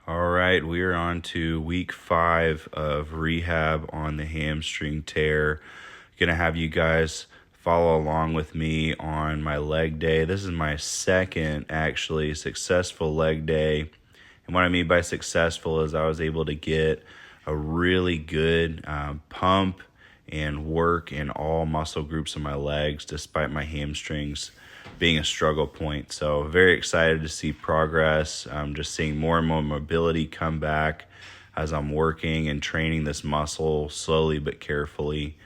All right, we are on to week 5 of rehab on the hamstring tear. Gonna have you guys follow along with me on my leg day. This is my second actually successful leg day. And what I mean by successful is I was able to get a really good pump and work in all muscle groups of my legs despite my hamstrings being a struggle point. So very excited to see progress. Just seeing more and more mobility come back as I'm working and training this muscle slowly but carefully.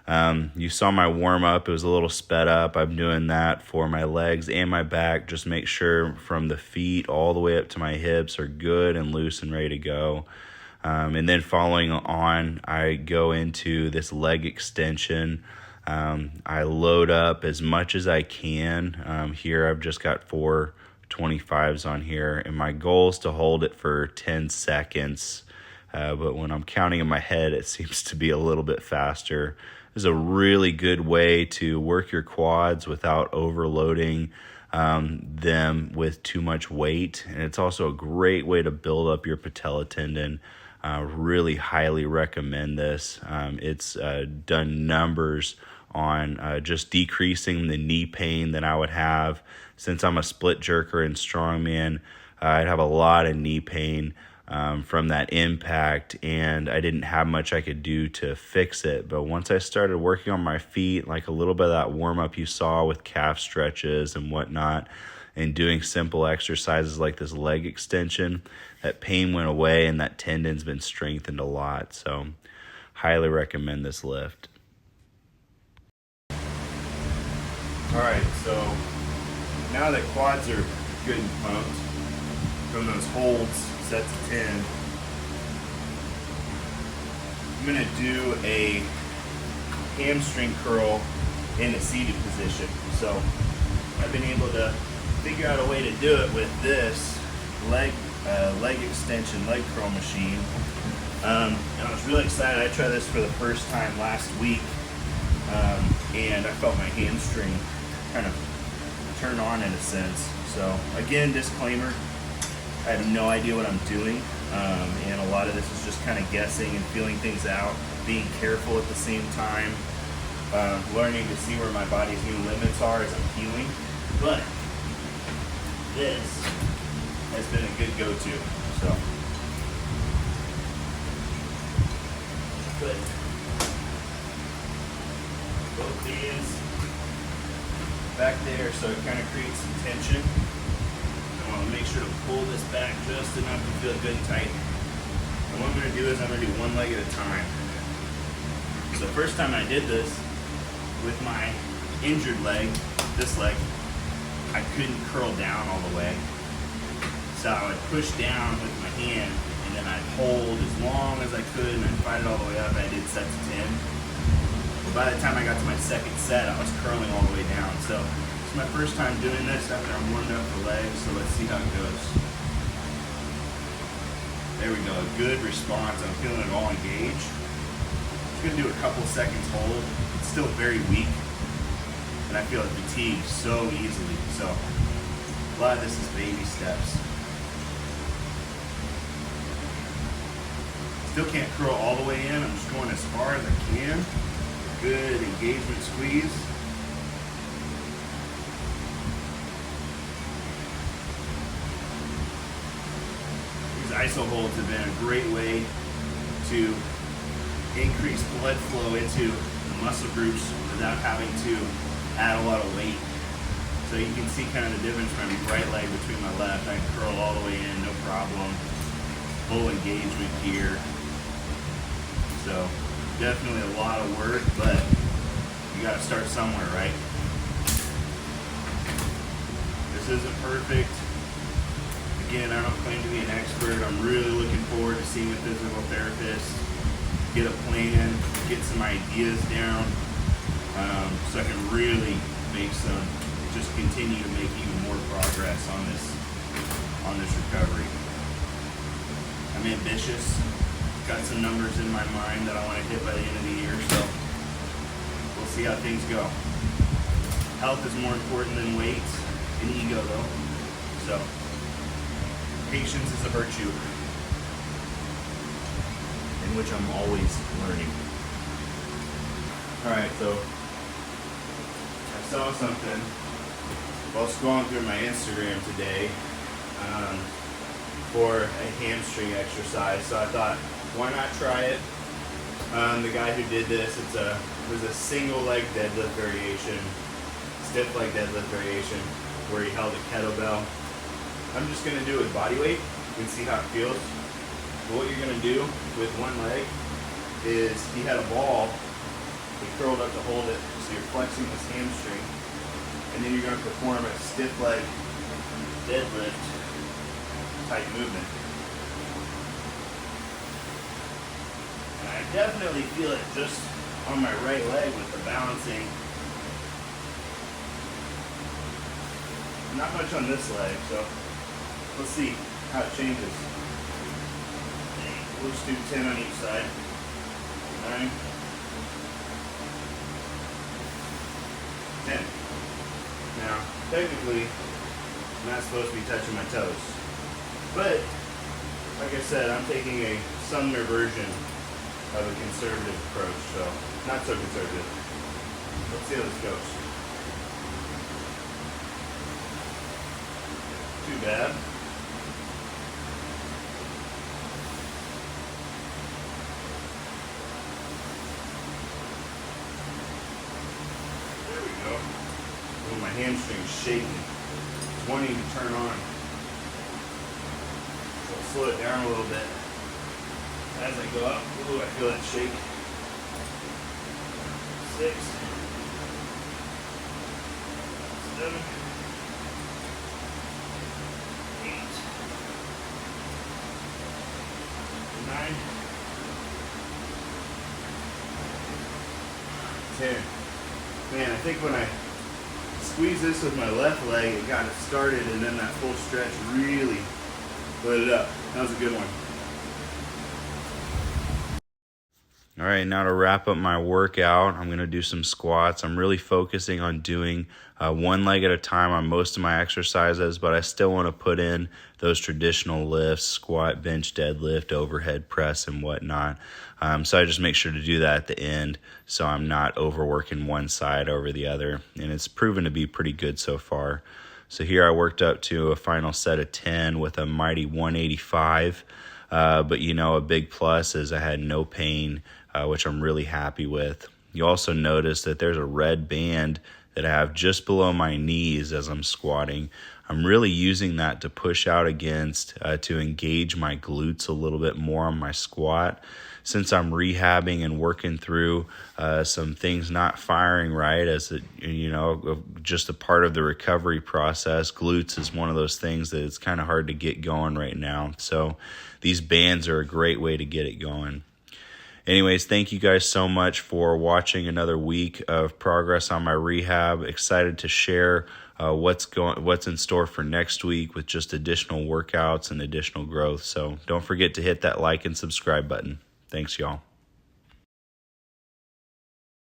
You saw my warm up. It was a little sped up. I'm doing that for my legs and my back. Just make sure from the feet all the way up to my hips are good and loose and ready to go. And then following on, I go into this leg extension. I load up as much as I can. Here I've just got 4 25s on here, and my goal is to hold it for 10 seconds. But when I'm counting in my head, it seems to be a little bit faster. This is a really good way to work your quads without overloading them with too much weight. And it's also a great way to build up your patella tendon. Really highly recommend this. It's done numbers on just decreasing the knee pain that I would have. Since I'm a split jerker and strongman, I'd have a lot of knee pain from that impact, and I didn't have much I could do to fix it. But once I started working on my feet, like a little bit of that warm-up you saw with calf stretches and whatnot, and doing simple exercises like this leg extension, that pain went away and that tendon's been strengthened a lot. So highly recommend this lift. All right, so now that quads are good and pumped from those holds, set to 10, I'm gonna do a hamstring curl in a seated position. So I've been able to figure out a way to do it with this leg extension, leg curl machine. And I was really excited. I tried this for the first time last week, and I felt my hamstring kind of turn on in a sense. So again, disclaimer, I have no idea what I'm doing, and a lot of this is just kind of guessing and feeling things out, being careful at the same time, learning to see where my body's new limits are as I'm healing. But this has been a good go-to. So put both hands back there so it kind of creates some tension. I want to make sure to pull this back just enough to feel good and tight. And what I'm going to do is I'm going to do one leg at a time. So the first time I did this with my injured leg, this leg, I couldn't curl down all the way. So I would push down with my hand, and then I'd hold as long as I could, and I'd fight it all the way up. I did set to 10. But by the time I got to my second set, I was curling all the way down. So it's my first time doing this after I'm warmed up the legs, so let's see how it goes. There we go, good response. I'm feeling it all engaged. Just gonna do a couple seconds hold. It's still very weak, and I feel fatigued so easily. So a lot of this is baby steps. Still can't curl all the way in. I'm just going as far as I can. Good engagement squeeze. These iso holds have been a great way to increase blood flow into the muscle groups without having to add a lot of weight. So you can see kind of the difference from my right leg between my left. I can curl all the way in, no problem. Full engagement here. So definitely a lot of work, but you gotta start somewhere, right? This isn't perfect. Again, I don't claim to be an expert. I'm really looking forward to seeing a physical therapist, get a plan, get some ideas down, so I can really just continue to make even more progress on this recovery. I'm ambitious. Got some numbers in my mind that I want to hit by the end of the year, so we'll see how things go. Health is more important than weight and ego, though. So Patience is a virtue in which I'm always learning. Alright, so I saw something while scrolling through my Instagram today for a hamstring exercise. So I thought, why not try it? The guy who did this, it was a single leg deadlift variation, stiff leg deadlift variation, where he held a kettlebell. I'm just gonna do it with body weight and see how it feels. But what you're gonna do with one leg is he had a ball, he curled up to hold it, so you're flexing this hamstring, and then you're gonna perform a stiff leg deadlift type movement. And I definitely feel it just on my right leg with the balancing. Not much on this leg, so let's see how it changes. We'll just do 10 on each side. 9, 10. Now, technically, I'm not supposed to be touching my toes. But, like I said, I'm taking a Sumner version of a conservative approach, so not so conservative. Let's see how this goes. Too bad. There we go. Oh, my hamstring's shaking. It's wanting to turn on. So I'll slow it down a little bit. As I go up, ooh, I feel that shake. 6, 7, 8, 9, 10. Man, I think when I squeezed this with my left leg, it got it started, and then that full stretch really lit it up. That was a good one. All right, now to wrap up my workout, I'm going to do some squats. I'm really focusing on doing one leg at a time on most of my exercises, but I still want to put in those traditional lifts, squat, bench, deadlift, overhead press, and whatnot. So I just make sure to do that at the end so I'm not overworking one side over the other, and it's proven to be pretty good so far. So here I worked up to a final set of 10 with a mighty 185. But a big plus is I had no pain, which I'm really happy with. You also notice that there's a red band that I have just below my knees as I'm squatting. I'm really using that to push out against, to engage my glutes a little bit more on my squat. Since I'm rehabbing and working through some things not firing right, as just a part of the recovery process, glutes is one of those things that it's kind of hard to get going right now. So these bands are a great way to get it going. Anyways, thank you guys so much for watching another week of progress on my rehab. Excited to share what's in store for next week with just additional workouts and additional growth. So don't forget to hit that like and subscribe button. Thanks, y'all.